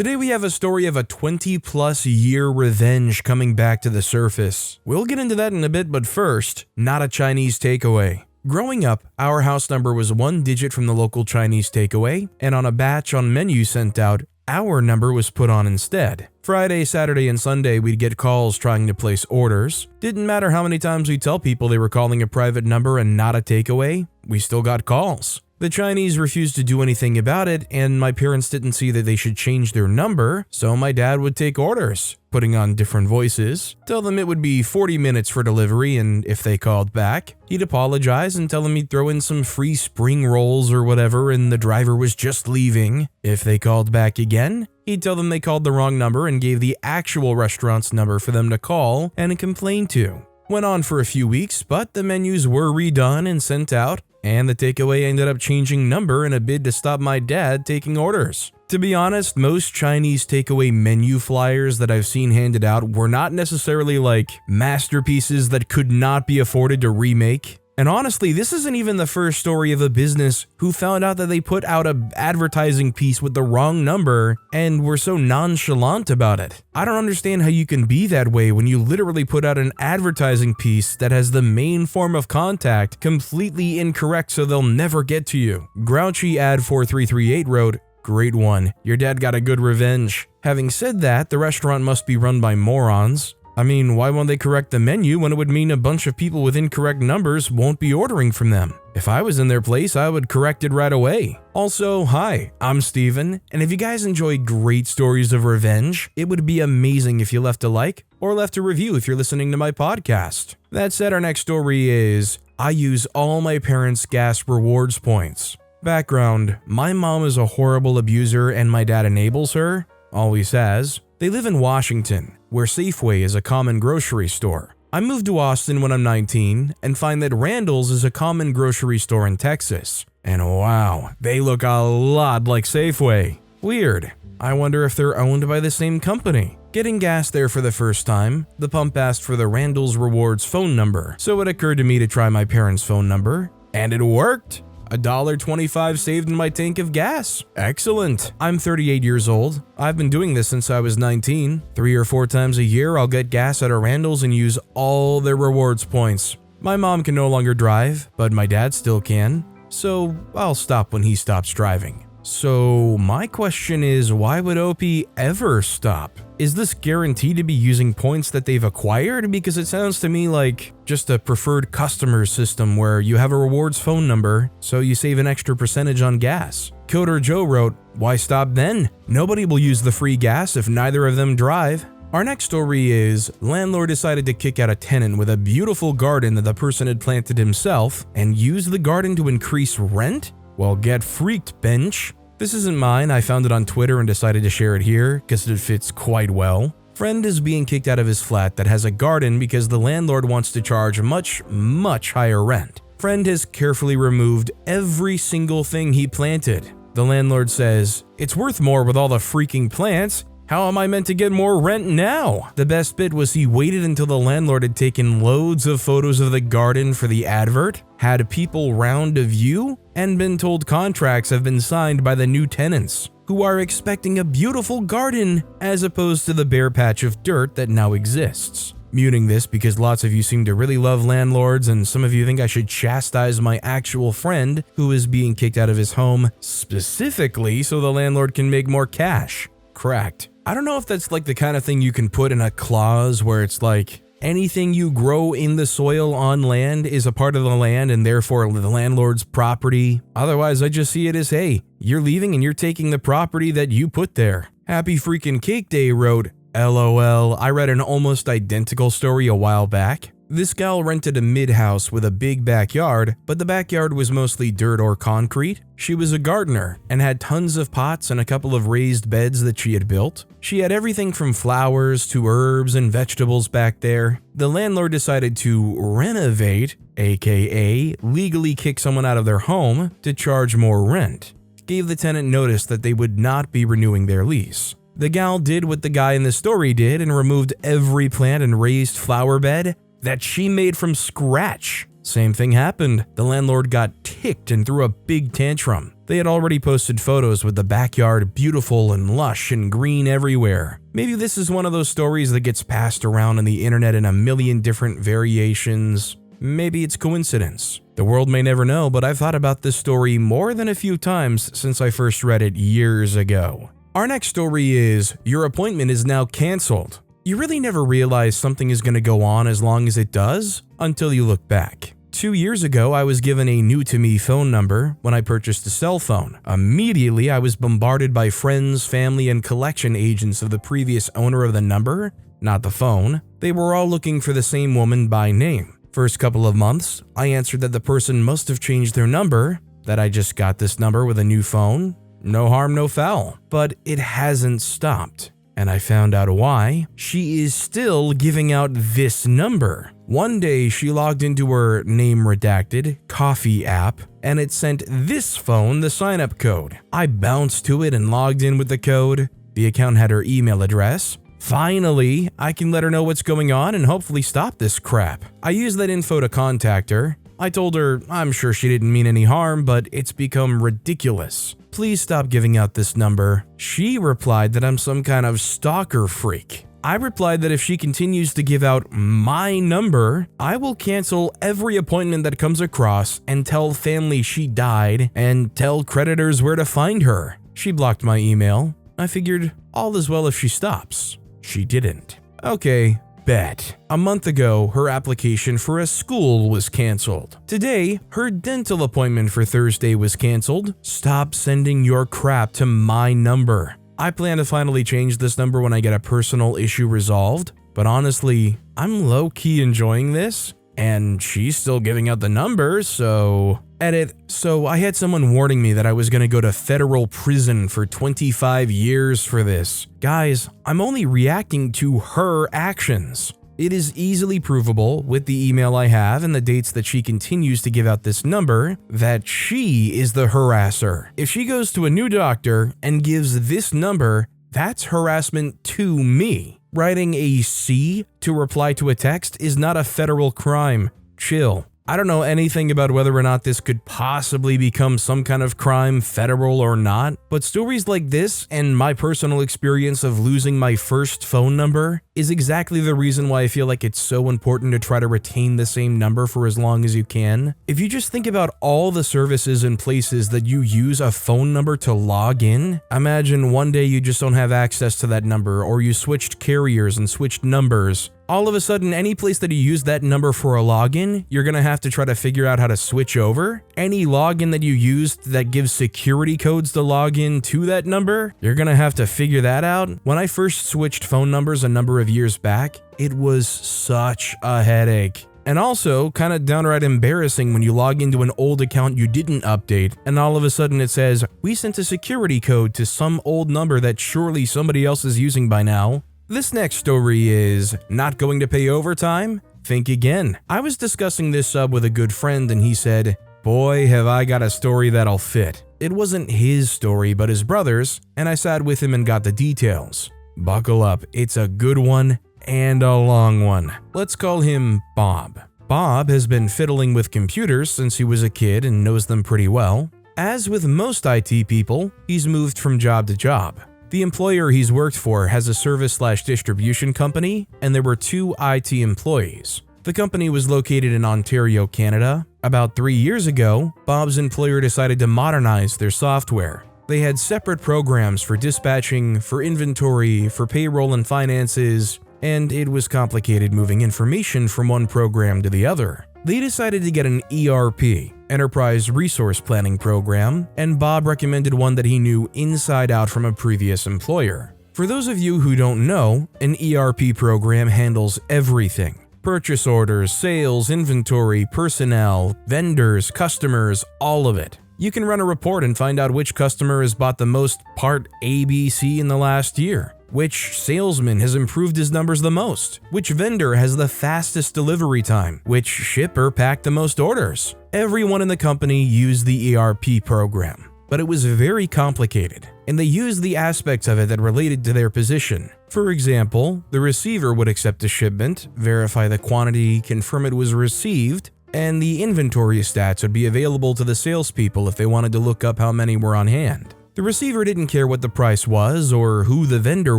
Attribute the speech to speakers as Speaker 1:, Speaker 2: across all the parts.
Speaker 1: Today we have a story of a 20+ year revenge coming back to the surface. We'll get into that in a bit, but first, not a Chinese takeaway. Growing up, our house number was one digit from the local Chinese takeaway, and on a batch on menu sent out, our number was put on instead. Friday, Saturday, and Sunday we'd get calls trying to place orders. Didn't matter how many times we tell people they were calling a private number and not a takeaway, we still got calls. The Chinese refused to do anything about it, and my parents didn't see that they should change their number, so my dad would take orders, putting on different voices, tell them it would be 40 minutes for delivery, and if they called back, he'd apologize and tell them he'd throw in some free spring rolls or whatever and the driver was just leaving. If they called back again, he'd tell them they called the wrong number and gave the actual restaurant's number for them to call and complain to. Went on for a few weeks, but the menus were redone and sent out, and the takeaway ended up changing number in a bid to stop my dad taking orders. To be honest, most Chinese takeaway menu flyers that I've seen handed out were not necessarily like masterpieces that could not be afforded to remake. And honestly, this isn't even the first story of a business who found out that they put out an advertising piece with the wrong number and were so nonchalant about it. I don't understand how you can be that way when you literally put out an advertising piece that has the main form of contact completely incorrect so they'll never get to you. Grouchy Ad 4338 wrote, "Great one. Your dad got a good revenge." Having said that, the restaurant must be run by morons. I mean, why won't they correct the menu when it would mean a bunch of people with incorrect numbers won't be ordering from them? If I was in their place, I would correct it right away. Also, hi, I'm Steven, and if you guys enjoy great stories of revenge, it would be amazing if you left a like or left a review if you're listening to my podcast. That said, our next story is, I use all my parents' gas rewards points. Background, my mom is a horrible abuser and my dad enables her, always has. They live in Washington, where Safeway is a common grocery store. I moved to Austin when I'm 19 and find that Randall's is a common grocery store in Texas. And wow, they look a lot like Safeway. Weird. I wonder if they're owned by the same company. Getting gas there for the first time, the pump asked for the Randall's Rewards phone number, so it occurred to me to try my parents' phone number, and it worked. $1.25 saved in my tank of gas. Excellent. I'm 38 years old. I've been doing this since I was 19. 3 or 4 times a year, I'll get gas at a Randall's and use all their rewards points. My mom can no longer drive, but my dad still can, so I'll stop when he stops driving. So my question is, why would OP ever stop? Is this guaranteed to be using points that they've acquired? Because it sounds to me like just a preferred customer system where you have a rewards phone number, so you save an extra percentage on gas. Coder Joe wrote, "Why stop then? Nobody will use the free gas if neither of them drive." Our next story is, Landlord decided to kick out a tenant with a beautiful garden that the person had planted himself and use the garden to increase rent? Well, get freaked, bench. This isn't mine, I found it on Twitter and decided to share it here because it fits quite well. Friend is being kicked out of his flat that has a garden because the landlord wants to charge much higher rent. Friend has carefully removed every single thing he planted. The landlord says, "It's worth more with all the freaking plants. How am I meant to get more rent now?" The best bit was he waited until the landlord had taken loads of photos of the garden for the advert, had people round a view, and been told contracts have been signed by the new tenants, who are expecting a beautiful garden as opposed to the bare patch of dirt that now exists. Muting this because lots of you seem to really love landlords and some of you think I should chastise my actual friend who is being kicked out of his home specifically so the landlord can make more cash. Cracked. I don't know if that's like the kind of thing you can put in a clause where it's like anything you grow in the soil on land is a part of the land and therefore the landlord's property. Otherwise, I just see it as, hey, you're leaving and you're taking the property that you put there. Happy freaking Cake Day wrote, LOL, I read an almost identical story a while back. This gal rented a mid-house with a big backyard, but the backyard was mostly dirt or concrete. She was a gardener and had tons of pots and a couple of raised beds that she had built. She had everything from flowers to herbs and vegetables back there. The landlord decided to renovate, aka legally kick someone out of their home, to charge more rent. Gave the tenant notice that they would not be renewing their lease. The gal did what the guy in the story did and removed every plant and raised flower bed that she made from scratch. Same thing happened. The landlord got ticked and threw a big tantrum. They had already posted photos with the backyard beautiful and lush and green everywhere. Maybe this is one of those stories that gets passed around on the internet in a million different variations. Maybe it's coincidence. The world may never know, but I've thought about this story more than a few times since I first read it years ago. Our next story is, your appointment is now canceled. You really never realize something is going to go on as long as it does until you look back. 2 years ago, I was given a new-to-me phone number when I purchased a cell phone. Immediately, I was bombarded by friends, family, and collection agents of the previous owner of the number, not the phone. They were all looking for the same woman by name. First couple of months, I answered that the person must have changed their number, that I just got this number with a new phone. No harm, no foul. But it hasn't stopped. And I found out why. She is still giving out this number. One day, she logged into her name redacted coffee app, and it sent this phone the sign-up code. I bounced to it and logged in with the code. The account had her email address. Finally, I can let her know what's going on and hopefully stop this crap. I used that info to contact her. I told her I'm sure she didn't mean any harm, but it's become ridiculous. Please stop giving out this number. She replied that I'm some kind of stalker freak. I replied that if she continues to give out my number, I will cancel every appointment that comes across and tell family she died and tell creditors where to find her. She blocked my email. I figured all is well if she stops. She didn't. Okay, bet. A month ago, her application for a school was canceled. Today, her dental appointment for Thursday was canceled. Stop sending your crap to my number. I plan to finally change this number when I get a personal issue resolved, but honestly, I'm low-key enjoying this, and she's still giving out the number, so... Edit. So I had someone warning me that I was gonna go to federal prison for 25 years for this. Guys, I'm only reacting to her actions. It is easily provable with the email I have and the dates that she continues to give out this number that she is the harasser. If she goes to a new doctor and gives this number, that's harassment to me. Writing a C to reply to a text is not a federal crime. Chill. I don't know anything about whether or not this could possibly become some kind of crime, federal or not, but stories like this and my personal experience of losing my first phone number is exactly the reason why I feel like it's so important to try to retain the same number for as long as you can. If you just think about all the services and places that you use a phone number to log in, imagine one day you just don't have access to that number, or you switched carriers and switched numbers. All of a sudden, any place that you use that number for a login, you're gonna have to try to figure out how to switch over. Any login that you used that gives security codes to log in to that number, you're gonna have to figure that out. When I first switched phone numbers a number of years back, it was such a headache. And also, kind of downright embarrassing when you log into an old account you didn't update, and all of a sudden it says, we sent a security code to some old number that surely somebody else is using by now. This next story is not going to pay overtime? Think again. I was discussing this sub with a good friend and he said, boy, have I got a story that'll fit. It wasn't his story, but his brother's, and I sat with him and got the details. Buckle up, it's a good one and a long one. Let's call him Bob. Bob has been fiddling with computers since he was a kid and knows them pretty well. As with most IT people, he's moved from job to job. The employer he's worked for has a service/distribution company, and there were 2 IT employees. The company was located in Ontario, Canada. About 3 years ago, Bob's employer decided to modernize their software. They had separate programs for dispatching, for inventory, for payroll and finances, and it was complicated moving information from one program to the other. They decided to get an ERP, Enterprise Resource Planning program, and Bob recommended one that he knew inside out from a previous employer. For those of you who don't know, an ERP program handles everything. Purchase orders, sales, inventory, personnel, vendors, customers, all of it. You can run a report and find out which customer has bought the most part ABC in the last year, which salesman has improved his numbers the most, which vendor has the fastest delivery time, which shipper packed the most orders. Everyone in the company used the ERP program, but it was very complicated, and they used the aspects of it that related to their position. For example, the receiver would accept a shipment, verify the quantity, confirm it was received, and the inventory stats would be available to the salespeople if they wanted to look up how many were on hand. The receiver didn't care what the price was or who the vendor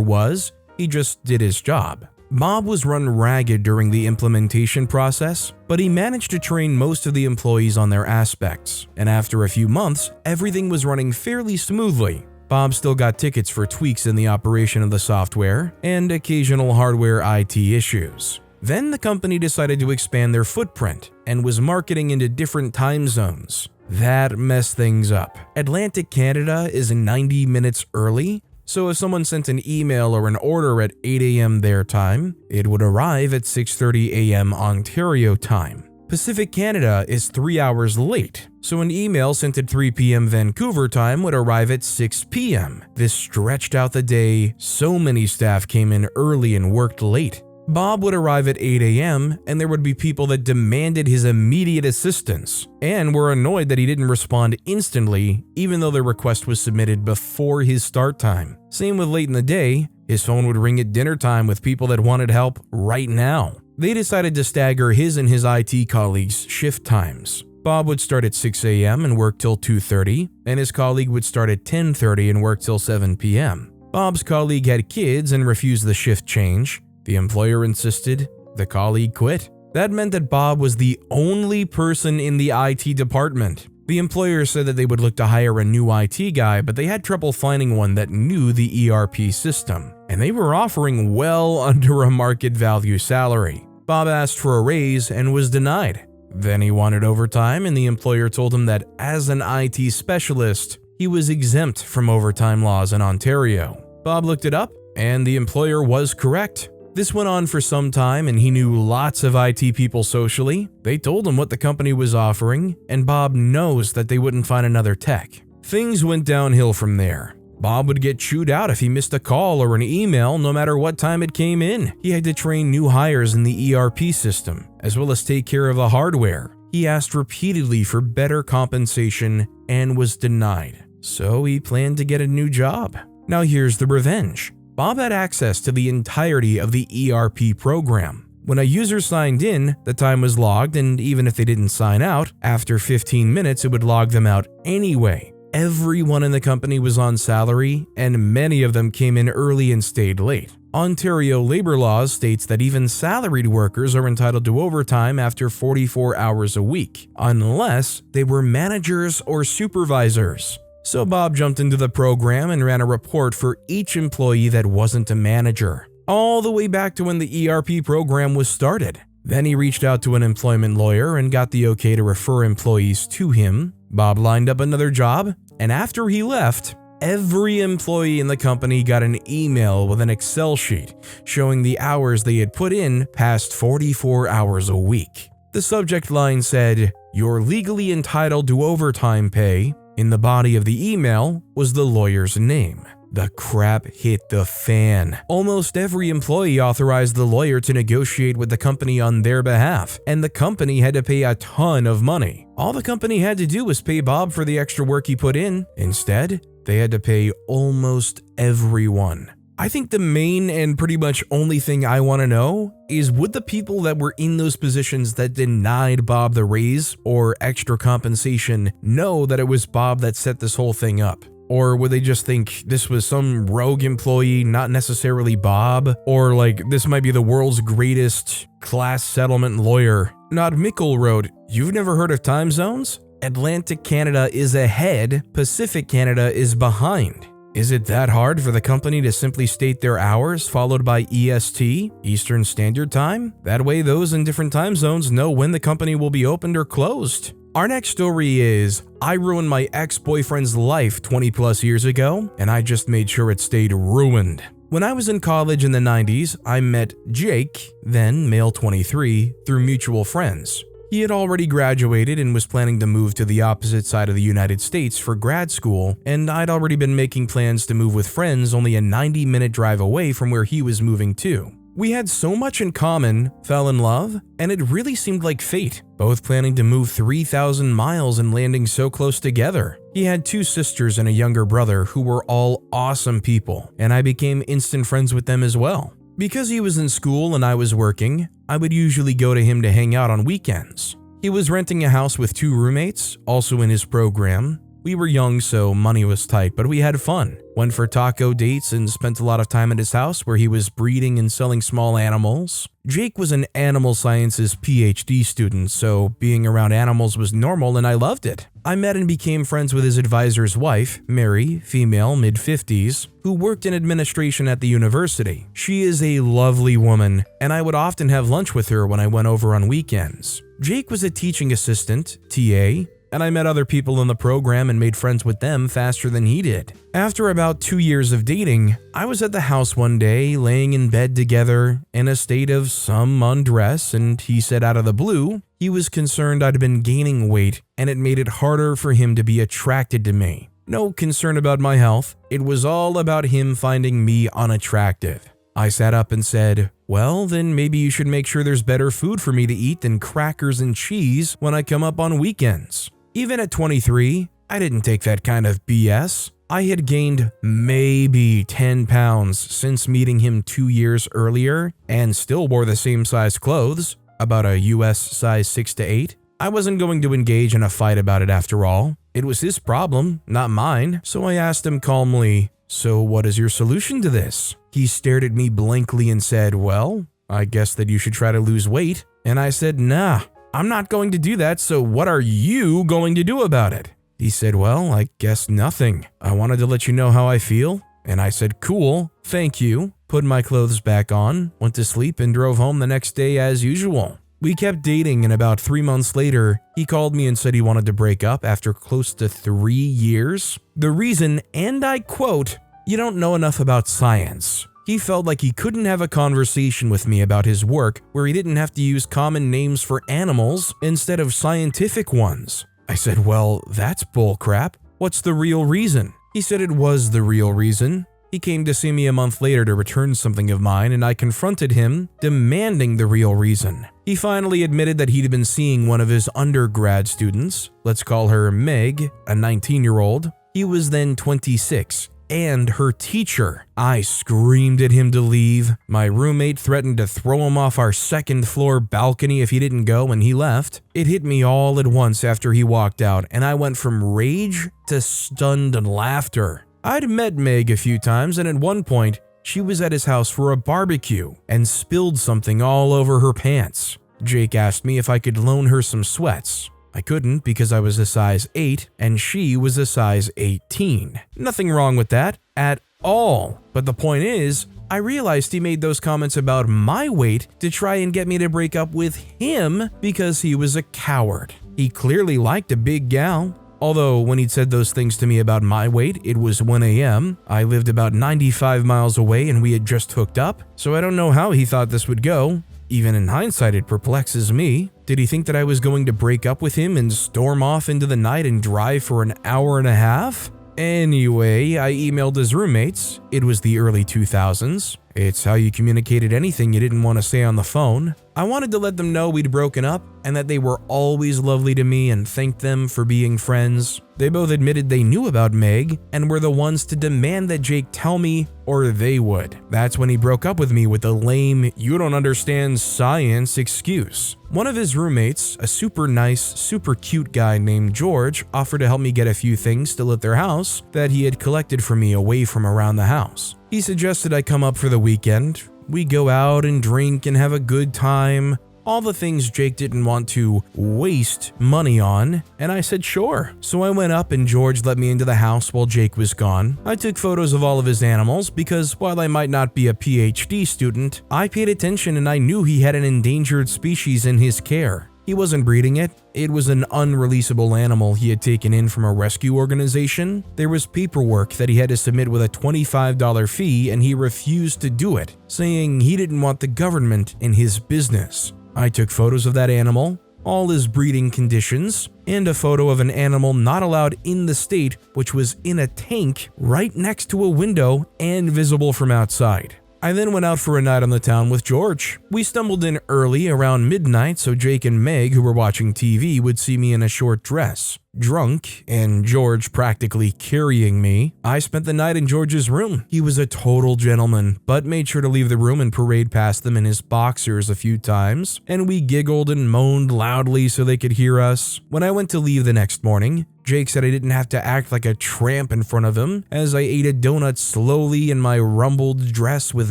Speaker 1: was, he just did his job. Bob was run ragged during the implementation process, but he managed to train most of the employees on their aspects, and after a few months, everything was running fairly smoothly. Bob still got tickets for tweaks in the operation of the software and occasional hardware IT issues. Then the company decided to expand their footprint and was marketing into different time zones. That messed things up. Atlantic Canada is 90 minutes early, so if someone sent an email or an order at 8 a.m. their time, it would arrive at 6:30 a.m. Ontario time. Pacific Canada is 3 hours late, so an email sent at 3 p.m. Vancouver time would arrive at 6 p.m. This stretched out the day, so many staff came in early and worked late. Bob would arrive at 8 a.m. and there would be people that demanded his immediate assistance and were annoyed that he didn't respond instantly even though their request was submitted before his start time. Same with late in the day, his phone would ring at dinner time with people that wanted help right now. They decided to stagger his and his IT colleagues' shift times. Bob would start at 6 a.m. and work till 2:30, and his colleague would start at 10:30 and work till 7 p.m. Bob's colleague had kids and refused the shift change. The employer insisted, the colleague quit. That meant that Bob was the only person in the IT department. The employer said that they would look to hire a new IT guy, but they had trouble finding one that knew the ERP system, and they were offering well under a market value salary. Bob asked for a raise and was denied. Then he wanted overtime, and the employer told him that as an IT specialist, he was exempt from overtime laws in Ontario. Bob looked it up, and the employer was correct. This went on for some time and he knew lots of IT people socially. They told him what the company was offering, and Bob knows that they wouldn't find another tech. Things went downhill from there. Bob would get chewed out if he missed a call or an email no matter what time it came in. He had to train new hires in the ERP system, as well as take care of the hardware. He asked repeatedly for better compensation and was denied. So he planned to get a new job. Now here's the revenge. Bob had access to the entirety of the ERP program. When a user signed in, the time was logged, and even if they didn't sign out, after 15 minutes it would log them out anyway. Everyone in the company was on salary, and many of them came in early and stayed late. Ontario labor laws states that even salaried workers are entitled to overtime after 44 hours a week, unless they were managers or supervisors. So Bob jumped into the program and ran a report for each employee that wasn't a manager, all the way back to when the ERP program was started. Then he reached out to an employment lawyer and got the okay to refer employees to him. Bob lined up another job, and after he left, every employee in the company got an email with an Excel sheet showing the hours they had put in past 44 hours a week. The subject line said, "You're legally entitled to overtime pay." In the body of the email was the lawyer's name. The crap hit the fan. Almost every employee authorized the lawyer to negotiate with the company on their behalf, and the company had to pay a ton of money. All the company had to do was pay Bob for the extra work he put in. Instead, they had to pay almost everyone. I think the main and pretty much only thing I want to know is, would the people that were in those positions that denied Bob the raise or extra compensation know that it was Bob that set this whole thing up? Or would they just think this was some rogue employee, not necessarily Bob? Or like, this might be the world's greatest class settlement lawyer. Nod Mickle wrote, "You've never heard of time zones? Atlantic Canada is ahead, Pacific Canada is behind. Is it that hard for the company to simply state their hours followed by EST, Eastern Standard Time? That way those in different time zones know when the company will be opened or closed." Our next story is, I ruined my ex-boyfriend's life 20 plus years ago, and I just made sure it stayed ruined. When I was in college in the 90s, I met Jake, then male 23, through mutual friends. He had already graduated and was planning to move to the opposite side of the United States for grad school, and I'd already been making plans to move with friends only a 90-minute drive away from where he was moving to. We had so much in common, fell in love, and it really seemed like fate, both planning to move 3,000 miles and landing so close together. He had 2 sisters and a younger brother who were all awesome people, and I became instant friends with them as well. Because he was in school and I was working, I would usually go to him to hang out on weekends. He was renting a house with 2 roommates, also in his program. We were young, so money was tight, but we had fun. Went for taco dates and spent a lot of time at his house where he was breeding and selling small animals. Jake was an animal sciences PhD student, so being around animals was normal and I loved it. I met and became friends with his advisor's wife, Mary, female, mid-50s, who worked in administration at the university. She is a lovely woman, and I would often have lunch with her when I went over on weekends. Jake was a teaching assistant, TA, and I met other people in the program and made friends with them faster than he did. After about 2 years of dating, I was at the house one day, laying in bed together in a state of some undress, and he said out of the blue, he was concerned I'd been gaining weight and it made it harder for him to be attracted to me. No concern about my health, it was all about him finding me unattractive. I sat up and said, well, then maybe you should make sure there's better food for me to eat than crackers and cheese when I come up on weekends. Even at 23, I didn't take that kind of BS. I had gained maybe 10 pounds since meeting him 2 years earlier and still wore the same size clothes, about a US size 6 to 8. I wasn't going to engage in a fight about it after all. It was his problem, not mine, so I asked him calmly, so what is your solution to this? He stared at me blankly and said, well, I guess that you should try to lose weight. And I said, nah. I'm not going to do that, so what are you going to do about it? He said, well, I guess nothing. I wanted to let you know how I feel. And I said, cool, thank you. Put my clothes back on, went to sleep, and drove home the next day as usual. We kept dating, and about 3 months later, he called me and said he wanted to break up after close to 3 years. The reason, and I quote, you don't know enough about science. He felt like he couldn't have a conversation with me about his work where he didn't have to use common names for animals instead of scientific ones. I said, well, that's bullcrap. What's the real reason? He said it was the real reason. He came to see me a month later to return something of mine, and I confronted him, demanding the real reason. He finally admitted that he'd been seeing one of his undergrad students, let's call her Meg, a 19-year-old. He was then 26. And her teacher. I screamed at him to leave. My roommate threatened to throw him off our 2nd floor balcony if he didn't go, and he left. It hit me all at once after he walked out, and I went from rage to stunned laughter. I'd met Meg a few times, and at one point, she was at his house for a barbecue and spilled something all over her pants. Jake asked me if I could loan her some sweats. I couldn't because I was a size 8 and she was a size 18. Nothing wrong with that at all. But the point is, I realized he made those comments about my weight to try and get me to break up with him because he was a coward. He clearly liked a big gal. Although when he'd said those things to me about my weight, it was 1 a.m. I lived about 95 miles away and we had just hooked up, so I don't know how he thought this would go. Even in hindsight, it perplexes me. Did he think that I was going to break up with him and storm off into the night and drive for an hour and a half? Anyway, I emailed his roommates. It was the early 2000s. It's how you communicated anything you didn't want to say on the phone. I wanted to let them know we'd broken up and that they were always lovely to me and thanked them for being friends. They both admitted they knew about Meg and were the ones to demand that Jake tell me or they would. That's when he broke up with me with the lame, you don't understand science excuse. One of his roommates, a super nice, super cute guy named George, offered to help me get a few things still at their house that he had collected for me away from around the house. He suggested I come up for the weekend. We go out and drink and have a good time. All the things Jake didn't want to waste money on, and I said sure. So I went up and George let me into the house while Jake was gone. I took photos of all of his animals because while I might not be a PhD student, I paid attention and I knew he had an endangered species in his care. He wasn't breeding it. It was an unreleasable animal he had taken in from a rescue organization. There was paperwork that he had to submit with a $25 fee and he refused to do it, saying he didn't want the government in his business. I took photos of that animal, all his breeding conditions, and a photo of an animal not allowed in the state, which was in a tank right next to a window and visible from outside. I then went out for a night on the town with George. We stumbled in early around midnight so Jake and Meg, who were watching TV, would see me in a short dress. Drunk, and George practically carrying me, I spent the night in George's room. He was a total gentleman, but made sure to leave the room and parade past them in his boxers a few times, and we giggled and moaned loudly so they could hear us. When I went to leave the next morning, Jake said I didn't have to act like a tramp in front of him as I ate a donut slowly in my rumpled dress with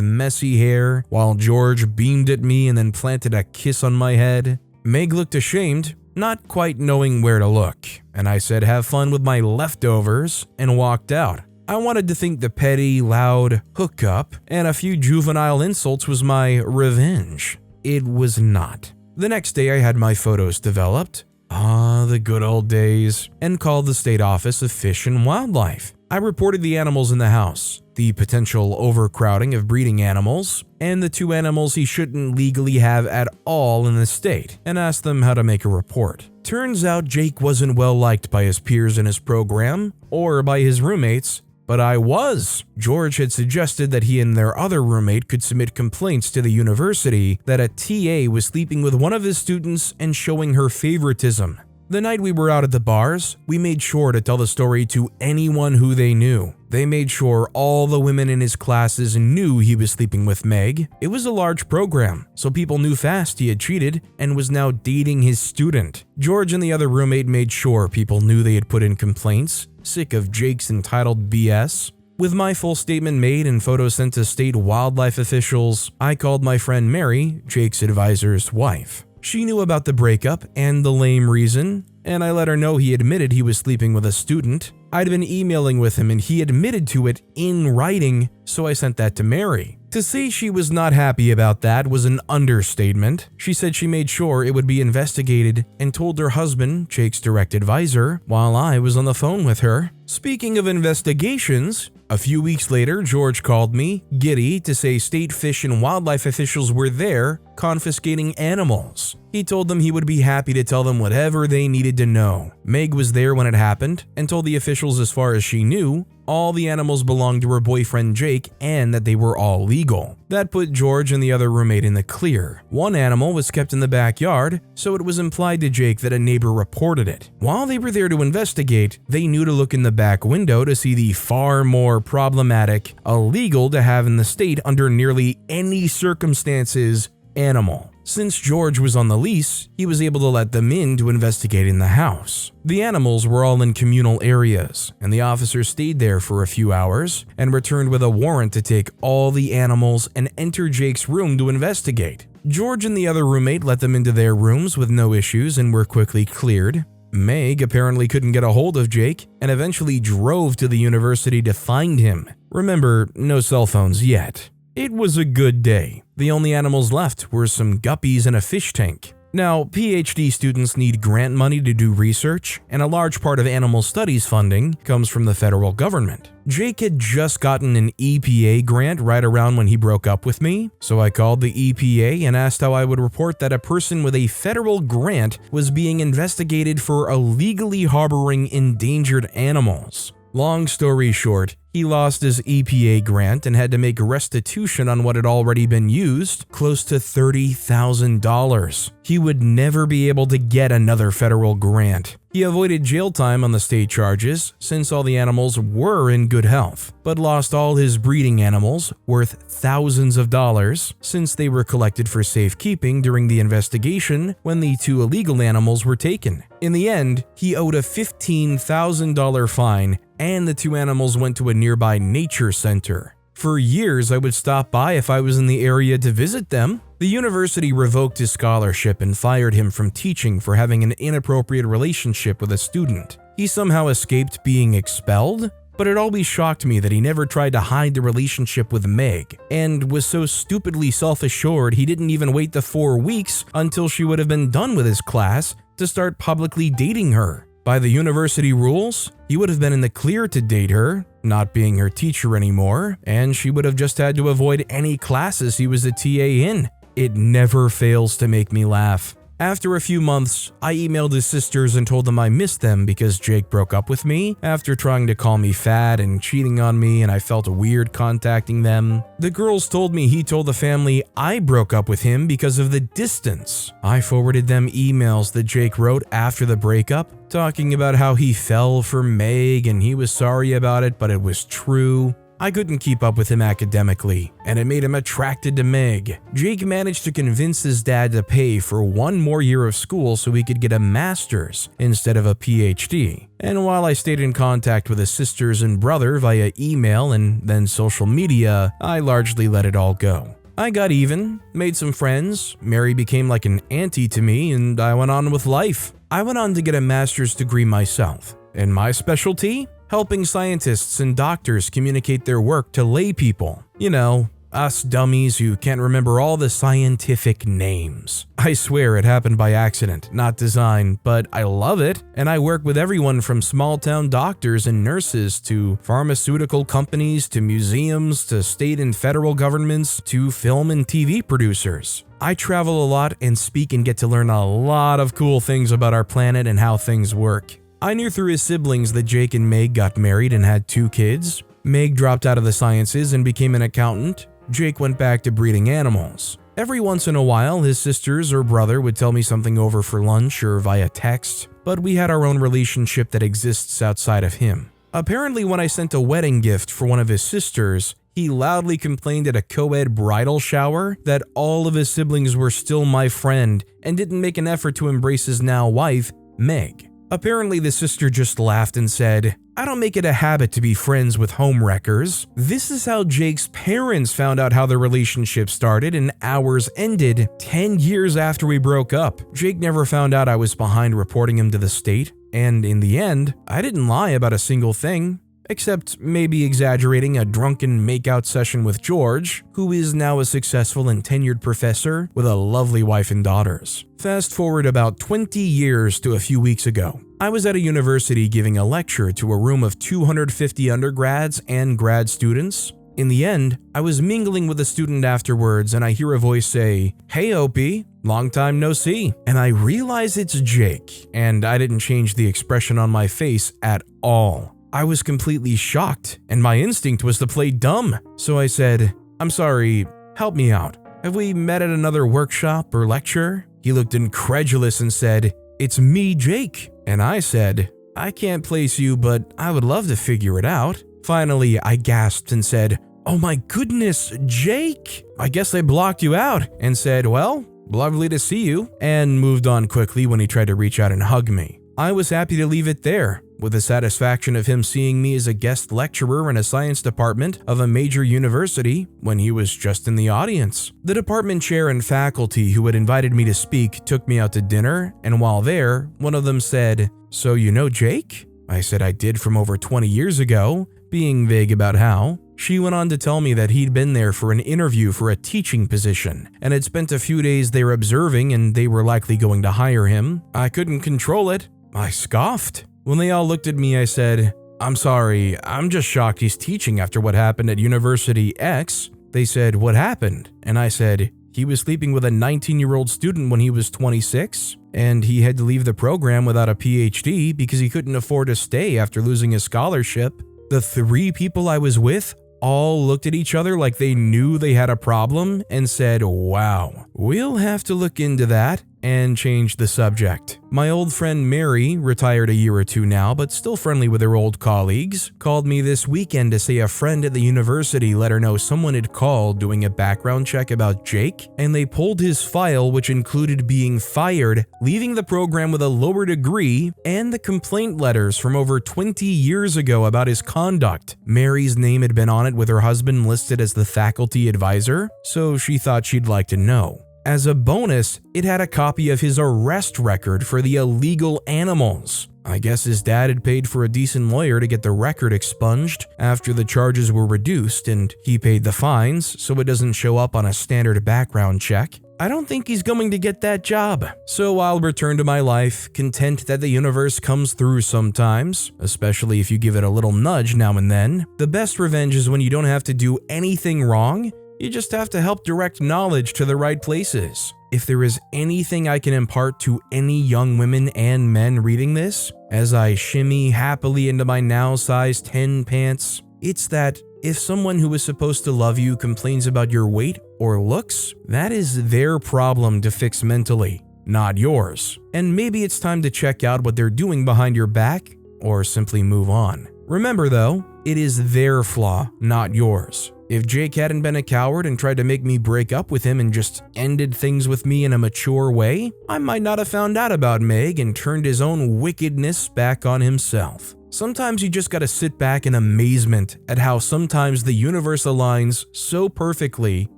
Speaker 1: messy hair, while George beamed at me and then planted a kiss on my head. Meg looked ashamed, not quite knowing where to look, and I said have fun with my leftovers and walked out. I wanted to think the petty, loud hookup and a few juvenile insults was my revenge. It was not. The next day I had my photos developed. The good old days, and called the state office of Fish and Wildlife. I reported the animals in the house, the potential overcrowding of breeding animals, and the 2 animals he shouldn't legally have at all in the state, and asked them how to make a report. Turns out Jake wasn't well liked by his peers in his program, or by his roommates, but I was. George had suggested that he and their other roommate could submit complaints to the university that a TA was sleeping with one of his students and showing her favoritism. The night we were out at the bars, we made sure to tell the story to anyone who they knew. They made sure all the women in his classes knew he was sleeping with Meg. It was a large program, so people knew fast he had cheated and was now dating his student. George and the other roommate made sure people knew they had put in complaints, sick of Jake's entitled BS. With my full statement made and photos sent to state wildlife officials, I called my friend Mary, Jake's advisor's wife. She knew about the breakup and the lame reason, and I let her know he admitted he was sleeping with a student. I'd been emailing with him and he admitted to it in writing, so I sent that to Mary. To say she was not happy about that was an understatement. She said she made sure it would be investigated and told her husband, Jake's direct advisor, while I was on the phone with her. Speaking of investigations, a few weeks later, George called me, giddy, to say state fish and wildlife officials were there confiscating animals. He told them he would be happy to tell them whatever they needed to know. Meg was there when it happened and told the officials as far as she knew, all the animals belonged to her boyfriend Jake and that they were all legal. That put George and the other roommate in the clear. One animal was kept in the backyard, so it was implied to Jake that a neighbor reported it. While they were there to investigate, they knew to look in the back window to see the far more problematic, illegal to have in the state under nearly any circumstances, animal. Since George was on the lease, he was able to let them in to investigate in the house. The animals were all in communal areas, and the officer stayed there for a few hours and returned with a warrant to take all the animals and enter Jake's room to investigate. George and the other roommate let them into their rooms with no issues and were quickly cleared. Meg apparently couldn't get a hold of Jake and eventually drove to the university to find him. Remember, no cell phones yet. It was a good day. The only animals left were some guppies and a fish tank. Now, PhD students need grant money to do research, and a large part of animal studies funding comes from the federal government. Jake had just gotten an EPA grant right around when he broke up with me, so I called the EPA and asked how I would report that a person with a federal grant was being investigated for illegally harboring endangered animals. Long story short, he lost his EPA grant and had to make restitution on what had already been used, close to $30,000. He would never be able to get another federal grant. He avoided jail time on the state charges since all the animals were in good health, but lost all his breeding animals, worth thousands of dollars, since they were collected for safekeeping during the investigation when the 2 illegal animals were taken. In the end, he owed a $15,000 fine, and the 2 animals went to a nearby nature center. For years, I would stop by if I was in the area to visit them. The university revoked his scholarship and fired him from teaching for having an inappropriate relationship with a student. He somehow escaped being expelled, but it always shocked me that he never tried to hide the relationship with Meg, and was so stupidly self-assured he didn't even wait the 4 weeks until she would have been done with his class to start publicly dating her. By the university rules, he would have been in the clear to date her, not being her teacher anymore, and she would have just had to avoid any classes he was a TA in. It never fails to make me laugh. After a few months, I emailed his sisters and told them I missed them because Jake broke up with me after trying to call me fat and cheating on me, and I felt weird contacting them. The girls told me he told the family I broke up with him because of the distance. I forwarded them emails that Jake wrote after the breakup, talking about how he fell for Meg and he was sorry about it, but it was true. I couldn't keep up with him academically, and it made him attracted to Meg. Jake managed to convince his dad to pay for one more year of school so he could get a master's instead of a PhD. And while I stayed in contact with his sisters and brother via email and then social media, I largely let it all go. I got even, made some friends, Mary became like an auntie to me, and I went on with life. I went on to get a master's degree myself. And my specialty? Helping scientists and doctors communicate their work to lay people. You know, us dummies who can't remember all the scientific names. I swear it happened by accident, not design, but I love it, and I work with everyone from small-town doctors and nurses to pharmaceutical companies to museums to state and federal governments to film and TV producers. I travel a lot and speak and get to learn a lot of cool things about our planet and how things work. I knew through his siblings that Jake and Meg got married and had 2 kids. Meg dropped out of the sciences and became an accountant. Jake went back to breeding animals. Every once in a while, his sisters or brother would tell me something over for lunch or via text, but we had our own relationship that exists outside of him. Apparently, when I sent a wedding gift for one of his sisters, he loudly complained at a co-ed bridal shower that all of his siblings were still my friend and didn't make an effort to embrace his now wife, Meg. Apparently, the sister just laughed and said, "I don't make it a habit to be friends with homewreckers." This is how Jake's parents found out how their relationship started, and ours ended 10 years after we broke up. Jake never found out I was behind reporting him to the state, and in the end, I didn't lie about a single thing. Except maybe exaggerating a drunken makeout session with George, who is now a successful and tenured professor with a lovely wife and daughters. Fast forward about 20 years to a few weeks ago. I was at a university giving a lecture to a room of 250 undergrads and grad students. In the end, I was mingling with a student afterwards and I hear a voice say, "Hey Opie, long time no see." And I realize it's Jake, and I didn't change the expression on my face at all. I was completely shocked, and my instinct was to play dumb. So I said, "I'm sorry, help me out. Have we met at another workshop or lecture?" He looked incredulous and said, "It's me, Jake." And I said, "I can't place you, but I would love to figure it out." Finally, I gasped and said, "Oh my goodness, Jake! I guess I blocked you out," and said, "Well, lovely to see you," and moved on quickly when he tried to reach out and hug me. I was happy to leave it there, with the satisfaction of him seeing me as a guest lecturer in a science department of a major university when he was just in the audience. The department chair and faculty who had invited me to speak took me out to dinner, and while there, one of them said, "So you know Jake?" I said I did from over 20 years ago, being vague about how. She went on to tell me that he'd been there for an interview for a teaching position and had spent a few days there observing and they were likely going to hire him. I couldn't control it. I scoffed. When they all looked at me, I said, "I'm sorry, I'm just shocked he's teaching after what happened at University X." They said, "What happened?" And I said, "He was sleeping with a 19-year-old student when he was 26, and he had to leave the program without a PhD because he couldn't afford to stay after losing his scholarship." The 3 people I was with all looked at each other like they knew they had a problem and said, "Wow, we'll have to look into that," and changed the subject. My old friend Mary, retired a year or 2 now but still friendly with her old colleagues, called me this weekend to say a friend at the university let her know someone had called doing a background check about Jake, and they pulled his file, which included being fired, leaving the program with a lower degree, and the complaint letters from over 20 years ago about his conduct. Mary's name had been on it with her husband listed as the faculty advisor, so she thought she'd like to know. As a bonus, it had a copy of his arrest record for the illegal animals. I guess his dad had paid for a decent lawyer to get the record expunged after the charges were reduced, and he paid the fines so it doesn't show up on a standard background check. I don't think he's going to get that job. So I'll return to my life, content that the universe comes through sometimes, especially if you give it a little nudge now and then. The best revenge is when you don't have to do anything wrong, You just have to help direct knowledge to the right places. If there is anything I can impart to any young women and men reading this, as I shimmy happily into my now size 10 pants, it's that if someone who is supposed to love you complains about your weight or looks, that is their problem to fix mentally, not yours. And maybe it's time to check out what they're doing behind your back or simply move on. Remember though, it is their flaw, not yours. If Jake hadn't been a coward and tried to make me break up with him and just ended things with me in a mature way, I might not have found out about Meg and turned his own wickedness back on himself. Sometimes you just gotta sit back in amazement at how sometimes the universe aligns so perfectly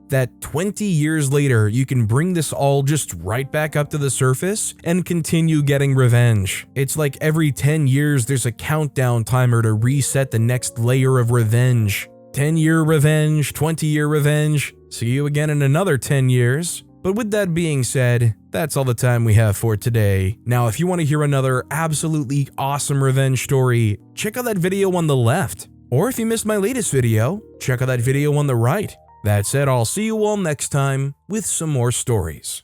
Speaker 1: that 20 years later you can bring this all just right back up to the surface and continue getting revenge. It's like every 10 years there's a countdown timer to reset the next layer of revenge. 10-year revenge, 20-year revenge, see you again in another 10 years. But with that being said, that's all the time we have for today. Now, if you want to hear another absolutely awesome revenge story, check out that video on the left. Or if you missed my latest video, check out that video on the right. That said, I'll see you all next time with some more stories.